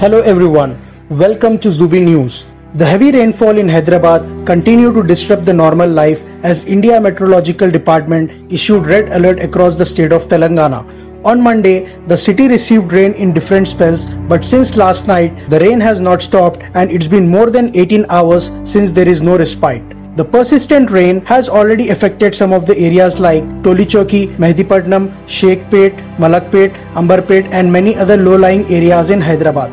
Hello everyone, welcome to Zubi News. The heavy rainfall in Hyderabad continued to disrupt the normal life as India Meteorological Department issued red alert across the state of Telangana. On Monday, the city received rain in different spells, but since last night, the rain has not stopped and it's been more than 18 hours since there is no respite. The persistent rain has already affected some of the areas like Tolichoki, Mehdipatnam, Shekhpet, Malakpet, Ambarpet and many other low-lying areas in Hyderabad.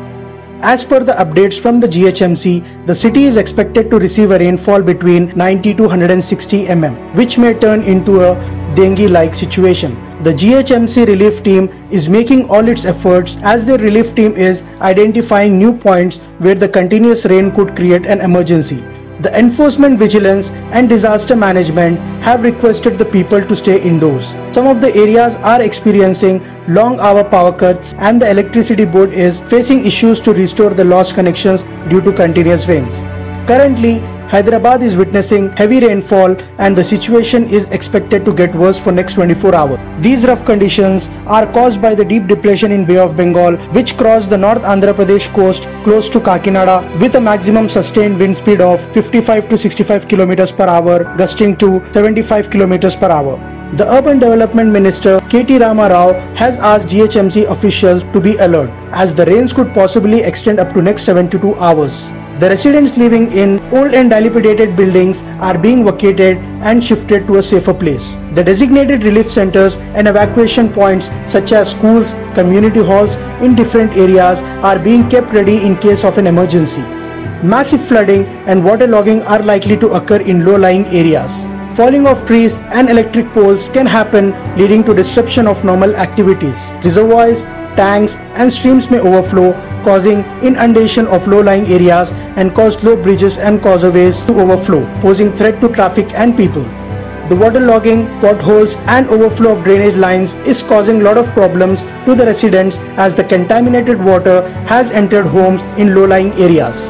As per the updates from the GHMC, the city is expected to receive a rainfall between 90 to 160 mm, which may turn into a dengue-like situation. The GHMC relief team is making all its efforts as their relief team is identifying new points where the continuous rain could create an emergency. The Enforcement Vigilance and Disaster Management have requested the people to stay indoors. Some of the areas are experiencing long hour power cuts and the electricity board is facing issues to restore the lost connections due to continuous rains. Currently, Hyderabad is witnessing heavy rainfall and the situation is expected to get worse for next 24 hours. These rough conditions are caused by the deep depression in Bay of Bengal which crossed the North Andhra Pradesh coast close to Kakinada with a maximum sustained wind speed of 55 to 65 km per hour, gusting to 75 km per hour. The Urban Development Minister K.T. Rama Rao has asked GHMC officials to be alert as the rains could possibly extend up to next 72 hours. The residents living in old and dilapidated buildings are being vacated and shifted to a safer place. The designated relief centers and evacuation points such as schools, community halls in different areas are being kept ready in case of an emergency. Massive flooding and waterlogging are likely to occur in low-lying areas. Falling of trees and electric poles can happen, leading to disruption of normal activities. Reservoirs, tanks and streams may overflow, causing inundation of low-lying areas and cause low bridges and causeways to overflow, posing threat to traffic and people. The waterlogging, potholes and overflow of drainage lines is causing lot of problems to the residents as the contaminated water has entered homes in low-lying areas.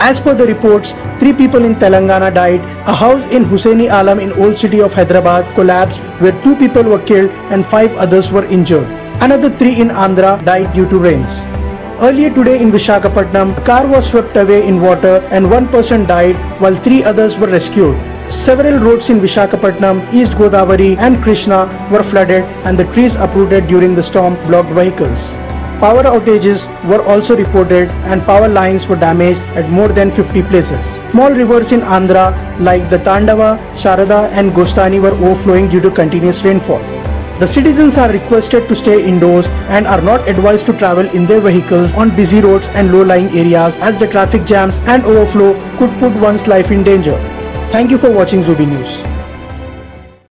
As per the reports, 3 people in Telangana died. A house in Hussaini Alam in Old City of Hyderabad collapsed where 2 people were killed and 5 others were injured. Another 3 in Andhra died due to rains. Earlier today in Visakhapatnam, a car was swept away in water and 1 person died while 3 others were rescued. Several roads in Visakhapatnam, East Godavari and Krishna were flooded and the trees uprooted during the storm blocked vehicles. Power outages were also reported and power lines were damaged at more than 50 places. Small rivers in Andhra like the Tandava, Sharada and Gostani were overflowing due to continuous rainfall. The citizens are requested to stay indoors and are not advised to travel in their vehicles on busy roads and low-lying areas as the traffic jams and overflow could put one's life in danger. Thank you for watching Zubi News.